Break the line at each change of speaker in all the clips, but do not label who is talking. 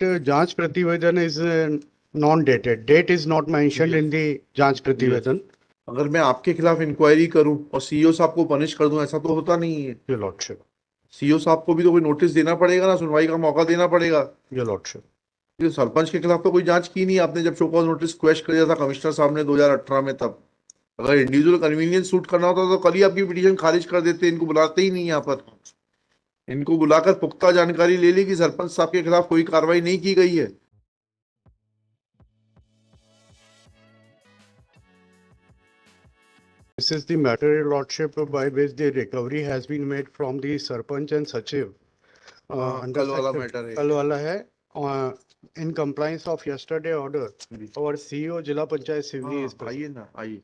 Janch Prativedan is non-dated. Date is not mentioned in the Janch Prativedan.
अगर मैं आपके खिलाफ इंक्वायरी करूं और सीईओ साहब को पनिश कर दूं, ऐसा तो होता नहीं है।
Your Lordship.
सीईओ साहब को भी तो कोई नोटिस देना पड़ेगा ना, सुनवाई का मौका देना पड़ेगा।
Your Lordship.
ये सरपंच के खिलाफ तो कोई जांच की नहीं आपने, जब शो कॉज नोटिस क्वेश्चन कर दिया था कमिश्नर साहब ने 2018 में। तब अगर इंडिविजुअल कन्वीनियंस सूट करना होता तो कल ही आपकी पिटीशन खारिज कर देते। इनको बुलाते ही नहीं यहाँ पर। इनको बुलाकर पुख्ता जानकारी ले ली कि सरपंच साहब के खिलाफ कोई कार्रवाई नहीं की गई है।
This is the matter, Your Lordship, by which the recovery has been made from the Sarpanch and Sachiv. Under
कल वाला
section-
मैटर है।
कल वाला है। In compliance of yesterday order, our CEO Jila Panchayat Sivni is present.
आइए ना, आइए।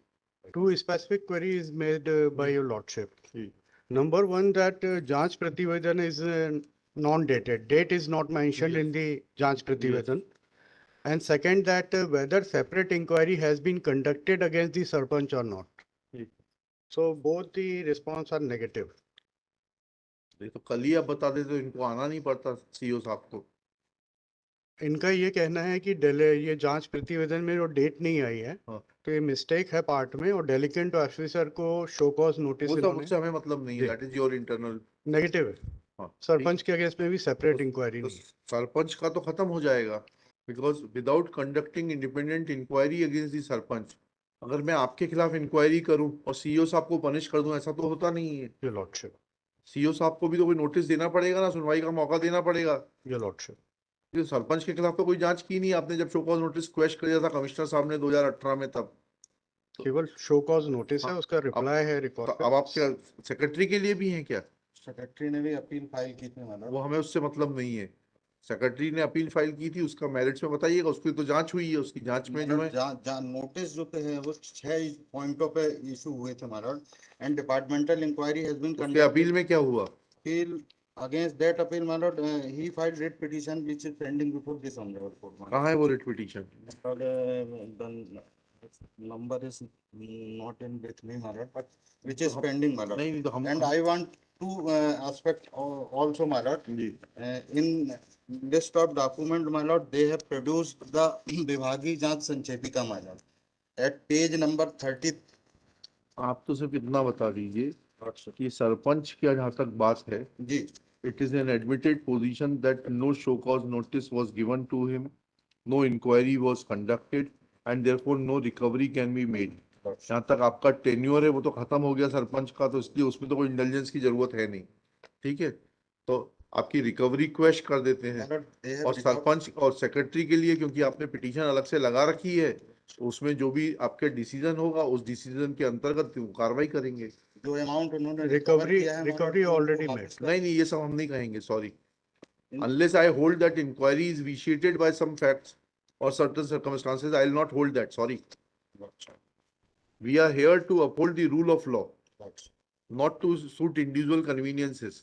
Two specific queries made by Your Lordship. Number one, that Janch Prativedan is non-dated. Date is not mentioned in the Janch Prativedan. And second, that whether separate inquiry has been conducted against the Sarpanch or not. So both the response are negative.
ये तो कल ही आप बता देते तो इनको आना नहीं पड़ता सीईओ साहब को।
इनका ये कहना है कि ये जांच प्रतिवेदन में जो डेट नहीं आई है, तो ये मिस्टेक है पार्ट में, और डेलिकेंट ऑफिसर को शो कॉज नोटिस
वो सब मुझसे हमें मतलब नहीं है, that is your internal.
Negative है। सरपंच के अगेंस्ट में भी सेपरेट इंक्वायरी नहीं है।
सरपंच का तो खत्म हो जाएगा, because without conducting independent inquiry against the sarpanch, अगर मैं आपके खिलाफ इंक्वायरी करूं और सीईओ साहब को पनिश कर दूं, ऐसा तो होता नहीं है।
Your lordship.
सीईओ साहब को भी तो कोई नोटिस देना पड़ेगा ना, सुनवाई का मौका देना पड़ेगा।
Your lordship.
ये सरपंच के खिलाफ तो कोई जांच की नहीं आपने, जब शो कॉज नोटिस क्वेश्चन कर दिया था कमिश्नर साहब ने 2018 में। तब
केवल शो कॉज नोटिस है, उसका रिप्लाई है रिकॉर्ड पे।
अब आप क्या सेक्रेटरी के लिए भी हैं क्या?
सेक्रेटरी ने भी अपील फाइल की थी मैडम।
वो हमें उससे मतलब नहीं है। सेक्रेटरी ने अपील फाइल की थी, उसका मेरिट्स में बताइएगा। उसकी तो जांच हुई है, उसकी जांच में जो है
नोटिस जो है वो 6 पॉइंटों पे इशू हुए थे madam, and departmental inquiry has been
conducted. Appeal में क्या हुआ?
Appeal against that appeal madam he filed writ petition which is pending before this honourable court.
कहां है वो writ petition?
number is not in with me madam, but which is pending madam.
नहीं तो हम
and I want two aspect also my lord. In list of document my lord, they have produced the Vibhagi Janch Sanchepika my lord at page number 30.
आप तो सिर्फ इतना बता दीजिए कि सरपंच की जहाँ तक बात है
जी,
it is an admitted position that no show cause notice was given to him, no inquiry was conducted, and therefore no recovery can be made. जहाँ तक आपका टेन्योर है वो तो खत्म हो गया सरपंच का, तो इसलिए उसमें तो कोई इंटेलिजेंस की जरूरत है नहीं। ठीक है, तो आपकी रिकवरी क्वेश्चन कर देते हैं। और सरपंच और सेक्रेटरी के लिए, क्योंकि आपने पिटीशन अलग से लगा रखी है, उसमें जो भी आपके डिसीजन होगा उस डिसीजन के अंतर्गत कार्रवाई करेंगे।
जो अमाउंट उन्होंने
रिकवरी ऑलरेडी मेड।
नहीं, ये सब हम नहीं कहेंगे, sorry. Unless I hold that inquiry is vitiated by some facts or certain circumstances, I will not hold that, sorry. We are here to uphold the rule of law, not to suit individual conveniences.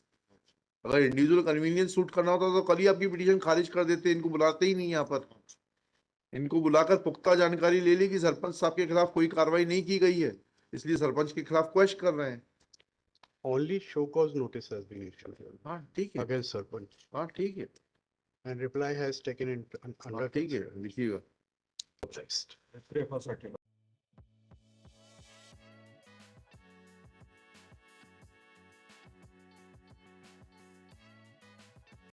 अगर individual convenience suit करना होता तो कल ही आपकी petition खारिज कर देते। इनको बुलाते ही नहीं यहाँ पर। इनको बुलाकर पुख्ता जानकारी ले ली कि सरपंच साहब के खिलाफ कोई कार्रवाई नहीं की गई है, इसलिए सरपंच के खिलाफ क्वेश्चन कर रहे हैं।
Only show cause notice has been issued
हाँ ठीक है,
against Sarpanch.
हाँ ठीक है,
And reply has taken in under
ठीक है, लिखिएगा।
consideration.